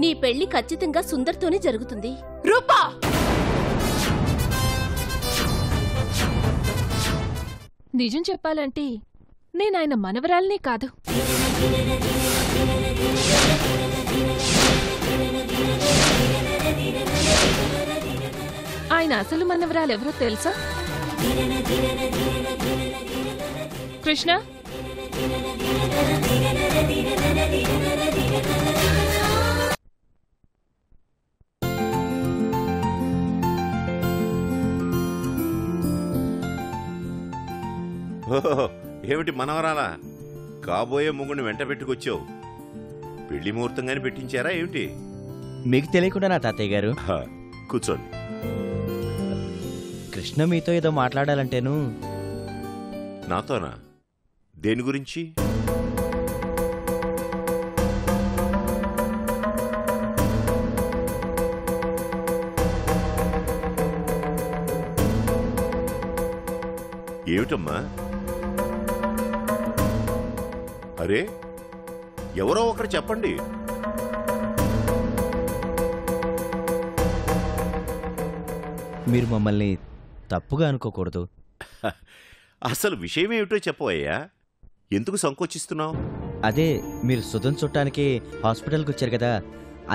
నీ పెళ్లి ఖచ్చితంగా సుందర్తోనే జరుగుతుంది. రూపా, నిజం చెప్పాలంటే నేనాయన మనవరాల్నే కాదు. ఆయన అసలు మనవరాలెవరో తెలుసా? కృష్ణ, ఏమిటి మనవరాలా? కాబోయే ముగ్గుని వెంట పెట్టుకొచ్చావు. పెళ్లి ముహూర్తంగానే పెట్టించారా ఏమిటి? మీకు తెలియకుండా నా తాతయ్య గారు. కూర్చోండి. కృష్ణ మీతో ఏదో మాట్లాడాలంటేను. నాతోనా? దేని గురించి? ఏమిటమ్మా? అరే, ఎవరో ఒకరు చెప్పండి. మీరు మమ్మల్ని తప్పుగా అనుకోకూడదు. అసలు విషయం ఏమిటో చెప్పవయ్యా. ఎందుకు సంకోచిస్తున్నావు? అదే, మీరు సుధన్ చుట్టానికి హాస్పిటల్కి వచ్చారు కదా,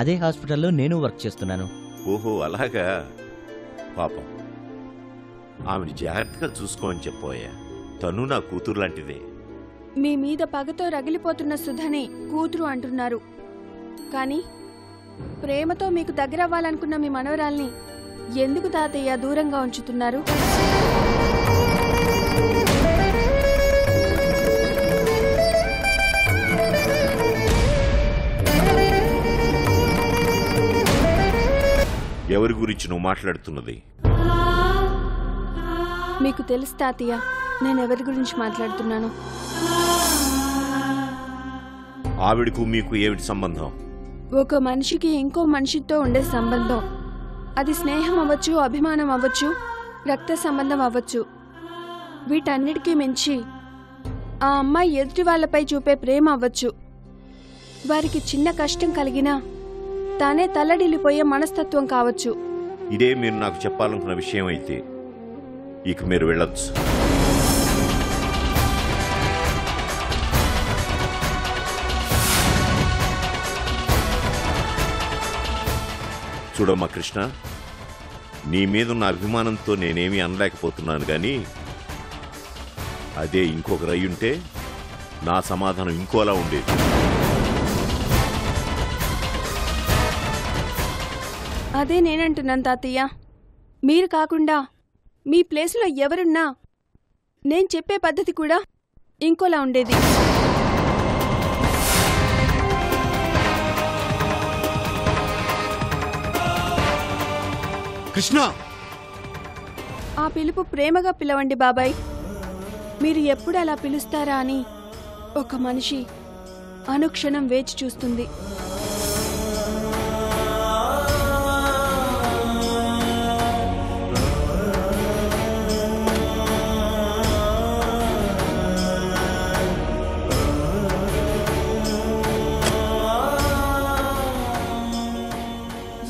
అదే హాస్పిటల్లో నేను వర్క్ చేస్తున్నాను. ఓహో, అలాగా. పాపం, ఆమెను జాగ్రత్తగా చూసుకోమని చెప్పవయ్యా. తను నా కూతురు లాంటిదే. మీ మీద పగతో రగిలిపోతున్న సుధని కూతురు అంటున్నారు, కానీ ప్రేమతో మీకు దగ్గరవ్వాలనుకున్న మీ మనవరాల్ని ఎందుకు తాతయ్య దూరంగా ఉంచుతున్నారు? ఎవరి గురించి నువ్వు మాట్లాడుతున్నది? మీకు తెలుసు తాతయ్య, నేనెవరి గురించి మాట్లాడుతున్నాను. ఆవిడకు మీకు ఏమిటి సంబంధం? ఒక మనిషికి ఇంకో మనిషితో ఉండే సంబంధం, అది స్నేహం అవ్వచ్చు, అభిమానం అవ్వచ్చు, రక్త సంబంధం అవ్వచ్చు. వీటన్నిటికీ మించి ఆ అమ్మాయి ఎదుటి వాళ్లపై చూపే ప్రేమ అవ్వచ్చు. వారికి చిన్న కష్టం కలిగినా తానే తల్లడిల్లిపోయే మనస్తత్వం కావచ్చు. ఇదే మీరు నాకు చెప్పాలనుకున్న విషయం అయితే ఇక మీరు వెళ్ళొచ్చు. చూడమ్మా కృష్ణ, నీ మీదున్న అభిమానంతో నేనేమీ అనలేకపోతున్నాను, కానీ అదే ఇంకొకరు అయ్యుంటే నా సమాధానం ఇంకోలా ఉండేది. అదే నేనంటున్నాను తాతయ్య. మీరు కాకుండా మీ ప్లేస్లో ఎవరున్నా నేను చెప్పే పద్ధతి కూడా ఇంకోలా ఉండేది. కృష్ణ, ఆ పిలుపు ప్రేమగా పిలవండి బాబాయ్. మీరు ఎప్పుడు అలా పిలుస్తారా అని ఒక మనిషి అనుక్షణం వేచి చూస్తుంది.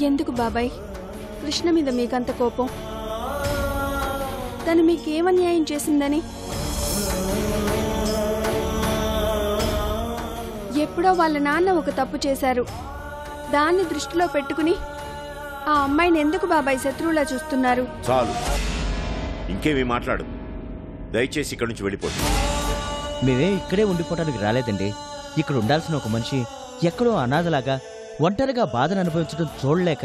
ఎందుకు బాబాయ్ కృష్ణ మీద మీకంత కోపం? తను మీకేమన్యాయం చేసిందని? ఎప్పుడో వాళ్ళ నాన్న ఒక తప్పు చేశారు, దాన్ని దృష్టిలో పెట్టుకుని ఆ అమ్మాయిని ఎందుకు బాబాయ్ శత్రువులా చూస్తున్నారు? చాలు, ఇంకేమీ మాట్లాడు. దయచేసి ఇక్కడి నుంచి వెళ్ళిపోతుంది. మేమే ఇక్కడే ఉండిపోవడానికి రాలేదండి. ఇక్కడ ఉండాల్సిన ఒక మనిషి ఎక్కడో అనాథలాగా ఒంటరిగా బాధను అనుభవించడం చూడలేక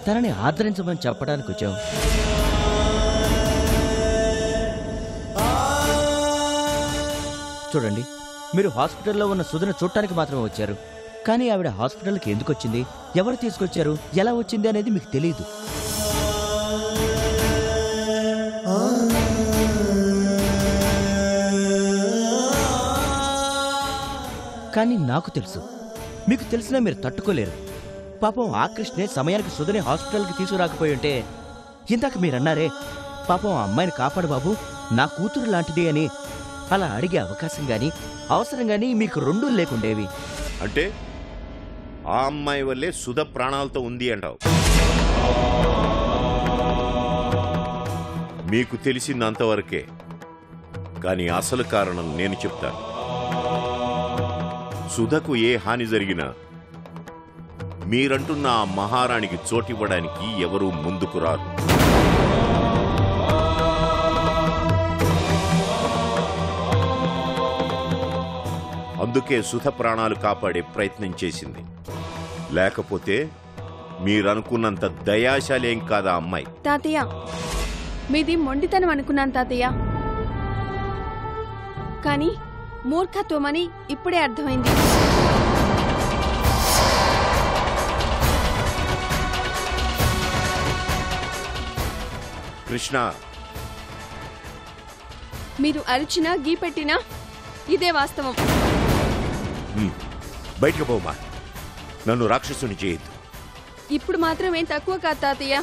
తనని ఆదరించమని చెప్పడానికి వచ్చాం. చూడండి, మీరు హాస్పిటల్లో ఉన్న సుధను చూడటానికి మాత్రమే వచ్చారు, కానీ ఆవిడ హాస్పిటల్కి ఎందుకు వచ్చింది, ఎవరు తీసుకొచ్చారు, ఎలా వచ్చింది అనేది మీకు తెలియదు. కానీ నాకు తెలుసు, మీకు తెలిసినా మీరు తట్టుకోలేరు. పాపం ఆ కృష్ణే సమయానికి సుధని హాస్పిటల్కి తీసుకురాకపోయి ఉంటే, ఇందాక మీరన్నారే పాపం ఆ అమ్మాయిని కాపాడు బాబు, నా కూతురు లాంటిది అని, అలా అడిగే అవకాశం గాని అవసరం గాని మీకు రెండూ లేకుండేవి. అంటే ఆ అమ్మాయి వల్లే సుధ ప్రాణాలతో ఉంది అంటావు. మీకు తెలిసిందంతవరకే, కానీ అసలు కారణం నేను చెప్తాను. సుధకు ఏ హాని జరిగినా మీరంటున్న ఆ మహారాణికి చోటివ్వడానికి ఎవరూ ముందుకు రారు. అందుకే సుధ ప్రాణాలు కాపాడే ప్రయత్నం చేసింది. లేకపోతే మీరనుకున్నంత దయాశాలేం కాదా అమ్మాయి. తాతయ్య, మీది మొండితనం అనుకున్నాను తాతయ్య, కానీ మూర్ఖత్వమని ఇప్పుడే అర్థమైంది. కృష్ణ, మీరు అరిచినా గీపెట్టినా ఇదే వాస్తవం. బయటకు పోమా, నన్ను రాక్షసుని చేయొద్దు. ఇప్పుడు మాత్రం ఏం తక్కువ కాదు తాతయ్య.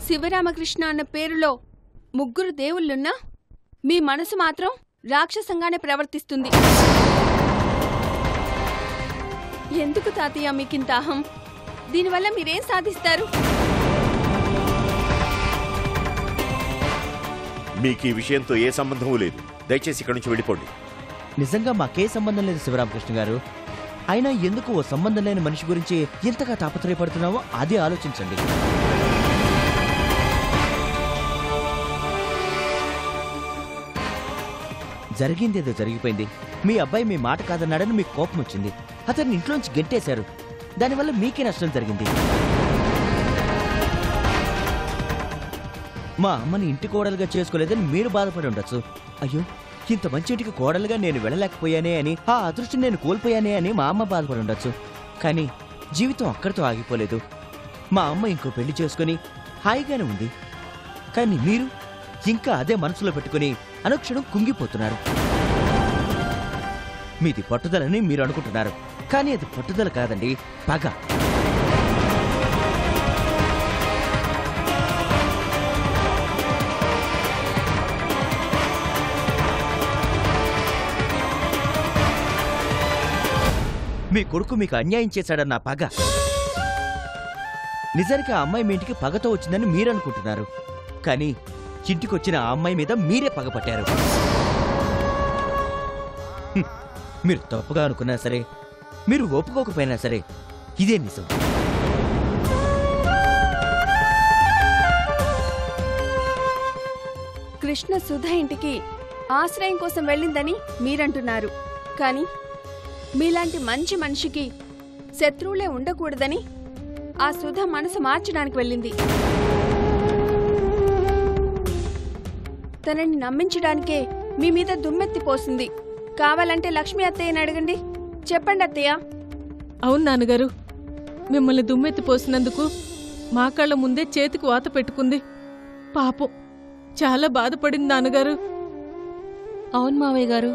శివరామకృష్ణ అన్న పేరులో ముగ్గురు దేవుళ్ళున్నా మీ మనసు మాత్రం రాక్షసంగానే ప్రవర్తిస్తుంది. ఎందుకు తాతయ్య మీకింత అహం? దీనివల్ల మీరేం సాధిస్తారు? మీకు ఈ విషయంతో ఏ సంబంధమూ లేదు. దయచేసి ఇక్కడి నుంచి వెళ్ళిపోండి. నిజంగా మాకే సంబంధం లేదు శివరామకృష్ణ గారు. అయినా ఎందుకు ఓ సంబంధం లేని మనిషి గురించి ఎంతగా తాపత్రయపడుతున్నావో అది ఆలోచించండి. జరిగిందేదో జరిగిపోయింది. మీ అబ్బాయి మీ మాట కాదన్నాడని మీకు కోపం వచ్చింది. అతన్ని ఇంట్లోంచి గెంటేశారు. దానివల్ల మీకే నష్టం జరిగింది. మా అమ్మని ఇంటి కోడలుగా చేసుకోలేదని మీరు బాధపడి ఉండొచ్చు. అయ్యో, ఇంత మంచి ఇంటికి కోడలుగా నేను వెళ్ళలేకపోయానే అని, ఆ అదృష్టం నేను కోల్పోయానే అని మా అమ్మ బాధపడి ఉండొచ్చు. కానీ జీవితం అక్కడితో ఆగిపోలేదు. మా అమ్మ ఇంకో పెళ్లి చేసుకుని హాయిగానే ఉంది. కానీ మీరు ఇంకా అదే మనసులో పెట్టుకుని అనుక్షణం కుంగిపోతున్నారు. మీది పట్టుదలని మీరు అనుకుంటున్నారు, కానీ అది పట్టుదల కాదండి, పగ. మీ కొడుకు మీకు అన్యాయం చేశాడన్న పగ. నిజానికి ఆ అమ్మాయి మీ ఇంటికి పగతో వచ్చిందని మీరనుకుంటున్నారు, కానీ ఇంటికొచ్చిన ఆ అమ్మాయి మీద మీరే పగపట్టారు. మీరు తప్పుగా అనుకున్నా సరే, మీరు ఒప్పుకోకపోయినా సరే, ఇదే నిజం. కృష్ణ సుధ ఇంటికి ఆశ్రయం కోసం వెళ్ళిందని మీరంటున్నారు, కానీ మీలాంటి మంచి మనిషికి శత్రువులే ఉండకూడదని ఆ సుధ మనసు మార్చడానికి వెళ్ళింది. తనని నమ్మించడానికే మీ మీద దుమ్మెత్తిపోసింది. కావాలంటే లక్ష్మీ అత్తయ్యని అడగండి. చెప్పండి అత్తయ్య. అవును నాన్నగారు, మిమ్మల్ని దుమ్మెత్తిపోసినందుకు మా కళ్ళ ముందే చేతికి వాత పెట్టుకుంది. పాపం, చాలా బాధపడింది నాన్నగారు. అవును మావయ్య గారు.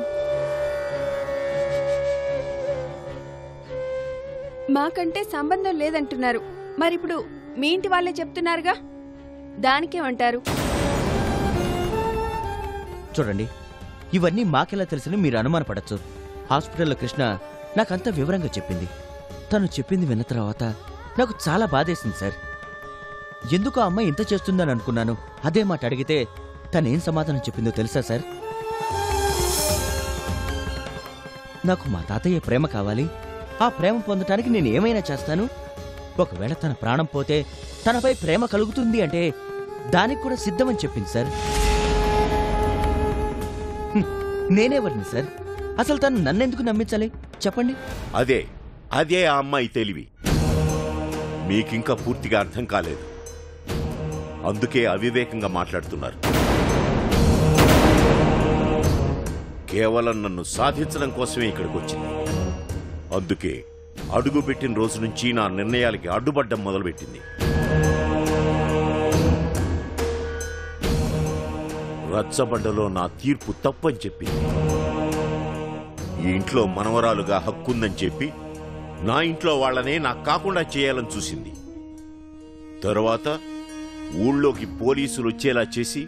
మాకంటే సంబంధం లేదంటున్నారు, మరిప్పుడు మీ ఇంటి వాళ్ళే చెప్తున్నారుగా, దానికేమంటారు? చూడండి, ఇవన్నీ మాకెలా తెలుసని మీరు అనుమానపడచ్చు. హాస్పిటల్లో కృష్ణ నాకంతా వివరంగా చెప్పింది. తను చెప్పింది విన్న తర్వాత నాకు చాలా బాధేసింది సార్. ఎందుకు ఆ అమ్మాయి ఇంత చేస్తుందని అనుకున్నాను. అదే మాట అడిగితే తనేం సమాధానం చెప్పిందో తెలుసా సార్? నాకు మా తాతయ్య ప్రేమ కావాలి, ఆ ప్రేమ పొందటానికి నేను ఏమైనా చేస్తాను. ఒకవేళ తన ప్రాణం పోతే తనపై ప్రేమ కలుగుతుంది అంటే దానికి కూడా సిద్ధమని చెప్పింది సార్. నేనేవరిని సార్? అసలు తను నన్నెందుకు నమ్మించాలి చెప్పండి? అదే ఆ అమ్మాయి తెలివి. మీకింకా పూర్తిగా అర్థం కాలేదు, అందుకే అవివేకంగా మాట్లాడుతున్నారు. కేవలం నన్ను సాధించడం కోసమే ఇక్కడికి వచ్చింది. అందుకే అడుగు పెట్టిన రోజు నుంచి నా నిర్ణయాలకి అడ్డుపడ్డం మొదలుపెట్టింది. రచ్చబండలో నా తీర్పు తప్పని చెప్పింది. ఈ ఇంట్లో మనవరాలుగా హక్కుందని చెప్పి నా ఇంట్లో వాళ్లనే నాకు కాకుండా చేయాలని చూసింది. తరువాత ఊళ్ళోకి పోలీసులు వచ్చేలా చేసి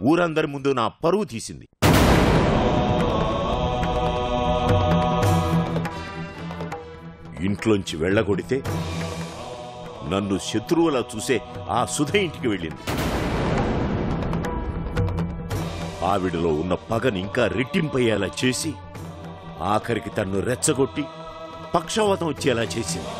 ఊరందరి ముందు నా పరువు తీసింది. ఇంట్లోంచి వెళ్ళగొడితే నన్ను శత్రువులా చూసే ఆ సుధ ఇంటికి వెళ్ళింది. ఆవిడలో ఉన్న పగని ఇంకా రెట్టింపయ్యేలా చేసి ఆఖరికి తన్ను రెచ్చగొట్టి పక్షవాతం వచ్చేలా చేసింది.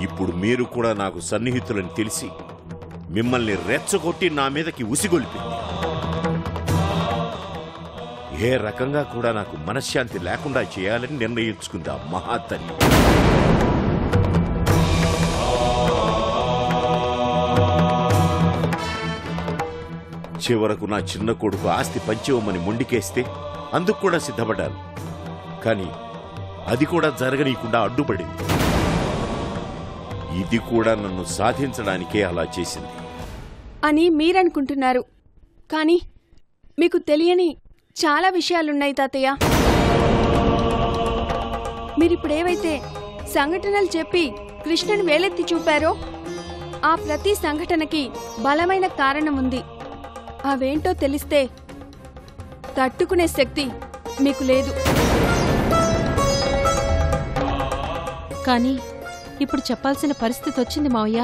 ఇప్పుడు మీరు కూడా నాకు సన్నిహితులని తెలిసి మిమ్మల్ని రెచ్చగొట్టి నా మీదకి ఉసిగొల్పింది. ఏ రకంగా కూడా నాకు మనశ్శాంతి లేకుండా చేయాలని నిర్ణయించుకుంది ఆ మహాతల్లి. చివరకు నా చిన్న కొడుకు ఆస్తి పంచివ్వమని మొండికేస్తే అందుకు కూడా సిద్ధపడ్డాను. కానీ అది కూడా జరగనీయకుండా అడ్డుపడింది. ఇది కూడా నన్ను సాధించడానికే అలా చేసింది అని మీరనుకుంటున్నారు. కానీ మీకు తెలియని చాలా విషయాలున్నాయి తాతయ్య. మీరిప్పుడేవైతే సంఘటనలు చెప్పి కృష్ణను వేలెత్తి చూపారో ఆ ప్రతి సంఘటనకి బలమైన కారణం ఉంది. అవేంటో తెలిస్తే తట్టుకునే శక్తి మీకు లేదు. కానీ ఇప్పుడు చెప్పాల్సిన పరిస్థితి వచ్చింది మావయ్య.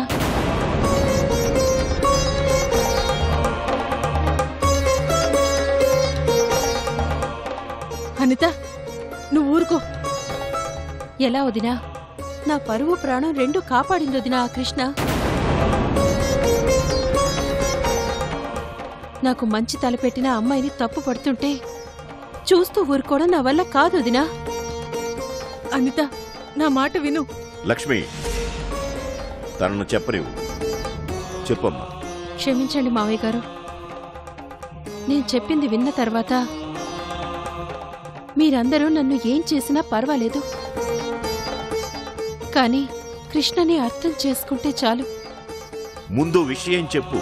అనిత, నువ్వు ఊరుకో. ఎలా వదినా? నా పరువు ప్రాణం రెండూ కాపాడింది వదినా ఆ కృష్ణ. నాకు మంచి తలపెట్టిన అమ్మాయిని తప్పు పడుతుంటే చూస్తూ ఊరుకోవడం నా వల్ల కాదు వదినా. అనిత, నా మాట విను. లక్ష్మి, తనను చెప్పనివ్వు. చెప్పమ్మా. క్షమించండి మావయ్య గారు. నేను చెప్పింది విన్న తర్వాత మీరందరూ నన్ను ఏం చేసినా పర్వాలేదు. కానీ కృష్ణని అర్థం చేసుకుంటే చాలు. ముందు విషయం చెప్పు.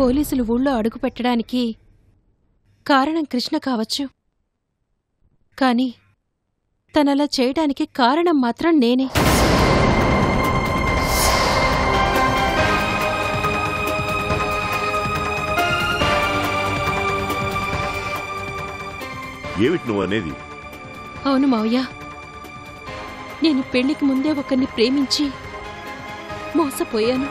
పోలీసులు ఊళ్ళో అడుగు పెట్టడానికి కారణం కృష్ణ కావచ్చు. కానీ తనలా చేయడానికి కారణం మాత్రం నేనే. ఏమిటి నువ్వు అనేది? అవును మావయ్య, నేను పెళ్లికి ముందే ఒకరిని ప్రేమించి మోసపోయాను.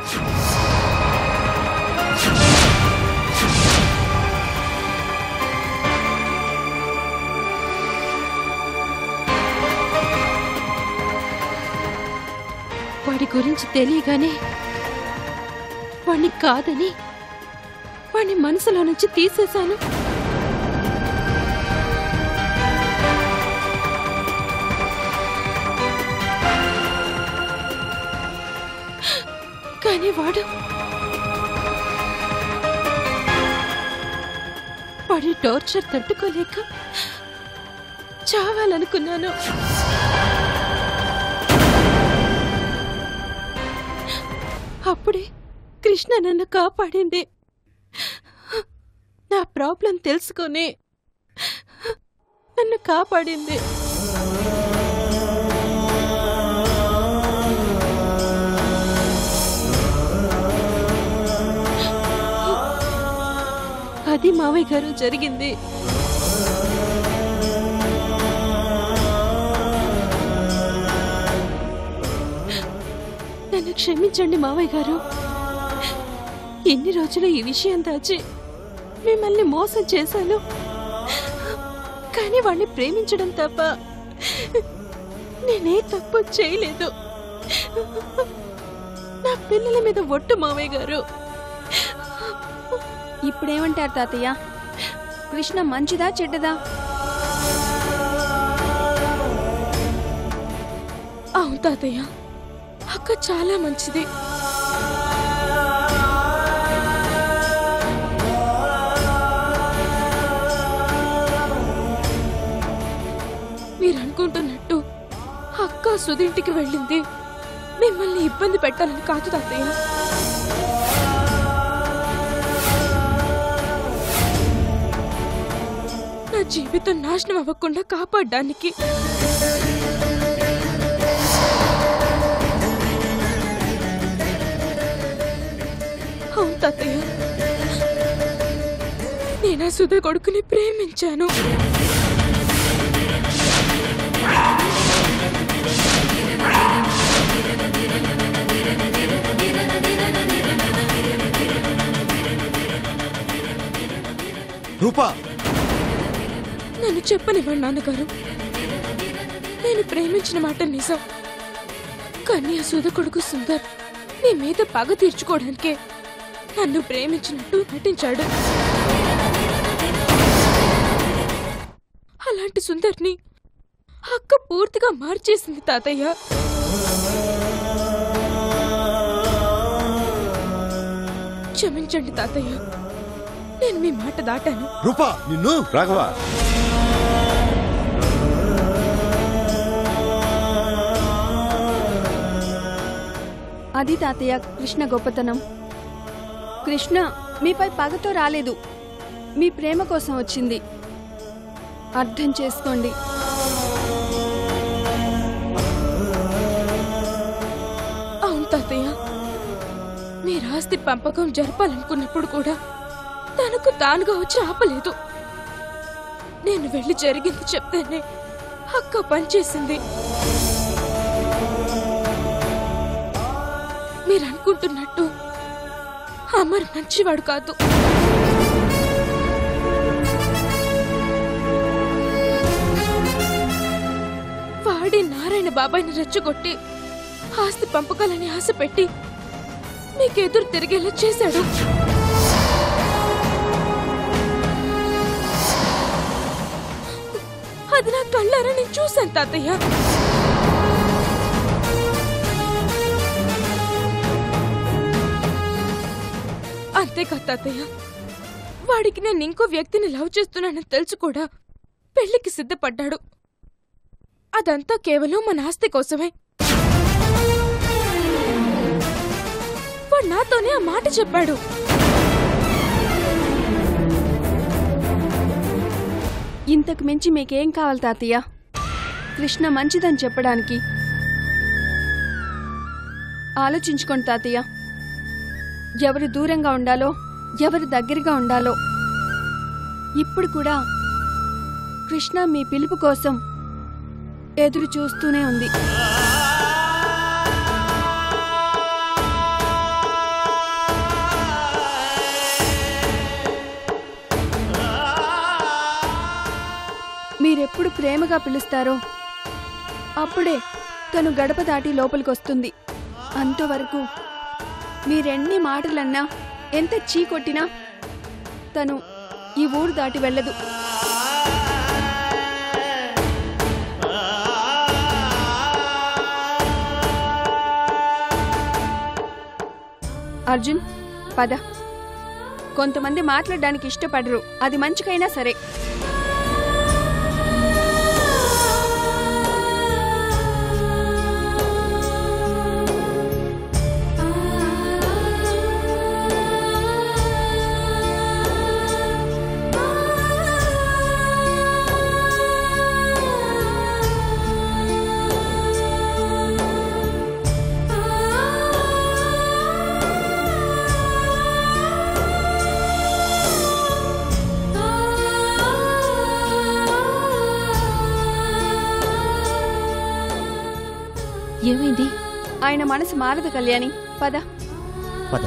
వాడి గురించి తెలియగానే వాణ్ణి కాదని వాణ్ణి మనసులో నుంచి తీసేశాను. కానీ వాడి టార్చర్ తట్టుకోలేక చావాలనుకున్నాను. అప్పుడే కృష్ణ నన్ను కాపాడింది. నా ప్రాబ్లం తెలుసుకొని నన్ను కాపాడింది. అది మావయ్య గారు జరిగింది. నన్ను క్షమించండి మావయ్య గారు. ఎన్ని రోజులు ఈ విషయం దాచి మిమ్మల్ని మోసం చేశాను. కానీ వాణ్ణి ప్రేమించడం తప్ప నేనే తప్పు చేయలేదు. నా పిల్లల మీద ఒట్టు మావయ్య గారు. ఇప్పుడేమంటారు తాతయ్య? కృష్ణ మంచిదా చెడ్డదా? అవును తాతయ్య, అక్క చాలా మంచిది. మీరనుకుంటున్నట్టు అక్క సుధింటికి వెళ్ళింది మిమ్మల్ని ఇబ్బంది పెట్టాలని కాదు తాతయ్య. జీవితం నాశనం అవ్వకుండా కాపాడడానికి. అవును తాతయ్య, నేను ఆ సుధ కొడుకుని ప్రేమించాను. రూపా, నన్ను చెప్పనివ్వండి నాన్నగారు. నేను ప్రేమించిన మాట నిజం, కానీ ఆ సుధ కొడుకు సుందర్ నీ మీద పగ తీర్చుకోవడానికే నన్ను ప్రేమించినట్టు నటించాడు. అలాంటి సుందర్ని అక్క పూర్తిగా మార్చేసింది తాతయ్య. క్షమించండి తాతయ్య, నేను మీ మాట దాటాను. రూపా నిన్ను. రాఘవ, అది తాతయ్య కృష్ణ గొప్పతనం. కృష్ణ మీపై పగతో రాలేదు, మీ ప్రేమ కోసం వచ్చింది. అర్థం చేసుకోండి. అవును తాతయ్య, మీరు ఆస్తి పంపకం జరపాలనుకున్నప్పుడు కూడా తనకు తానుగా వచ్చి ఆపలేదు. నేను వెళ్ళి జరిగింది చెప్తేనే అక్క పనిచేసింది. మీరు అనుకుంటున్నట్టు అమర్ మంచివాడు కాదు. వాడి నారాయణ బాబాయిని రెచ్చగొట్టి ఆస్తి పంపకాలని ఆశ పెట్టి మీకెదురు తిరిగేలా చేశాడు. అది నా కళ్ళారా నేను చూశాను తాతయ్య. అంతేకాదు తాతయ్య, వాడికి నేను ఇంకో వ్యక్తిని లవ్ చేస్తున్నానని తెలుసు కూడా పెళ్లికి సిద్ధపడ్డాడు. అదంతా కేవలం మన ఆస్తి కోసమే. వాడు నాతోనే ఆ మాట చెప్పాడు. ఇంతకు మించి మీకేం కావాలి తాతయ్య? కృష్ణ మంచిదని చెప్పడానికి ఆలోచించుకోండి తాతయ్య. ఎవరు దూరంగా ఉండాలో, ఎవరు దగ్గరగా ఉండాలో. ఇప్పుడు కూడా కృష్ణ మీ పిలుపు కోసం ఎదురు చూస్తూనే ఉంది. మీరెప్పుడు ప్రేమగా పిలుస్తారో అప్పుడే తను గడప దాటి లోపలికొస్తుంది. అంతవరకు మీరెన్ని మాటలన్నా, ఎంత చీకొట్టినా తను ఈ ఊరు దాటి వెళ్ళదు. అర్జున్, పద. కొంతమంది మాట్లాడడానికి ఇష్టపడరు, అది మంచికైనా సరే. ఏమైంది? ఆయన మనసు మారదు కళ్యాణి, పద. పద.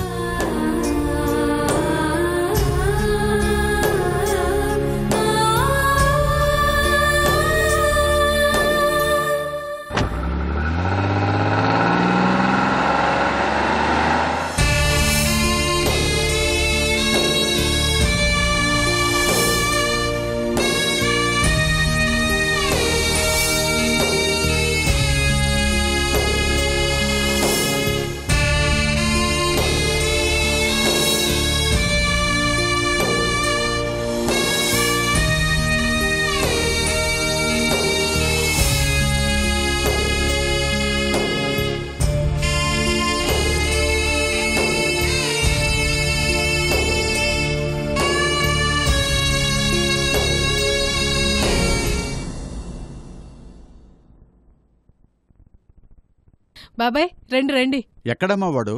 బాబాయ్ రండి రండి. ఎక్కడమ్మా వాడు?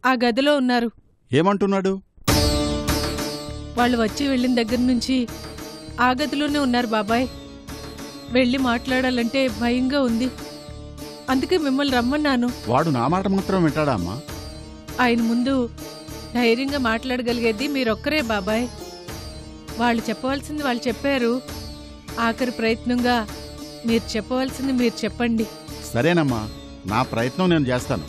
ఆ గదిలో ఉన్నారు. ఏమంటున్నాడు? వాళ్ళు వచ్చి వెళ్ళిన దగ్గర నుంచి ఆ గదిలోనే ఉన్నారు బాబాయ్. వెళ్ళి మాట్లాడాలంటే భయంగా ఉంది, అందుకే మిమ్మల్ని రమ్మన్నాను. వాడు నా మాట మాత్రం వింటాడా అమ్మా? ఆయన ముందు ధైర్యంగా మాట్లాడగలిగేది మీరొక్కరే బాబాయ్. వాళ్ళు చెప్పవలసింది వాళ్ళు చెప్పారు. ఆఖరి ప్రయత్నంగా మీరు చెప్పవలసింది మీరు చెప్పండి. సరేనమ్మా, నా ప్రయత్నం నేను చేస్తాను.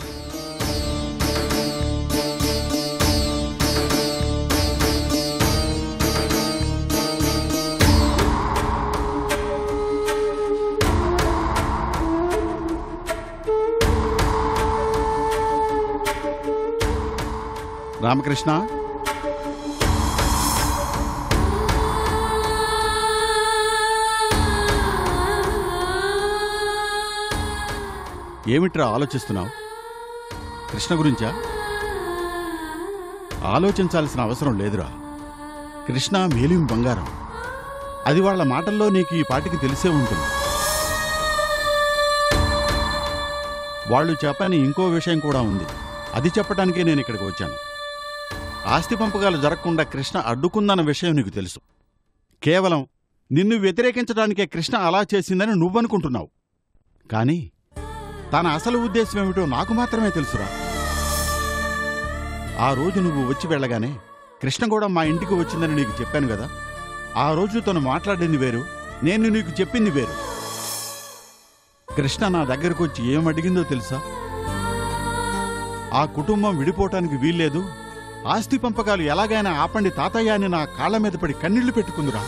రామకృష్ణ, ఏమిట్రా ఆలోచిస్తున్నావు? కృష్ణ గురించా? ఆలోచించాల్సిన అవసరం లేదురా. కృష్ణ మేలిం బంగారం. అది వాళ్ళ మాటల్లో నీకు ఈ పాటికి తెలిసే ఉంటుంది. వాళ్ళు చెప్పని ఇంకో విషయం కూడా ఉంది. అది చెప్పడానికే నేను ఇక్కడికి వచ్చాను. ఆస్తి పంపకాలు జరగకుండా కృష్ణ అడ్డుకుందన్న విషయం నీకు తెలుసు. కేవలం నిన్ను వ్యతిరేకించడానికే కృష్ణ అలా చేసిందని నువ్వనుకుంటున్నావు. కానీ తన అసలు ఉద్దేశం ఏమిటో నాకు మాత్రమే తెలుసురా. ఆ రోజు నువ్వు వచ్చి వెళ్ళగానే కృష్ణ కూడా మా ఇంటికి వచ్చిందని నీకు చెప్పాను కదా. ఆ రోజు తను మాట్లాడింది వేరు, నేను నీకు చెప్పింది వేరు. కృష్ణ నా దగ్గరకు వచ్చి ఏమడిగిందో తెలుసా? ఆ కుటుంబం విడిపోవటానికి వీల్లేదు, ఆస్తి పంపకాలు ఎలాగైనా ఆపండి తాతయ్య అని నా కాళ్ల మీద పడి కన్నీళ్లు పెట్టుకుందిరా.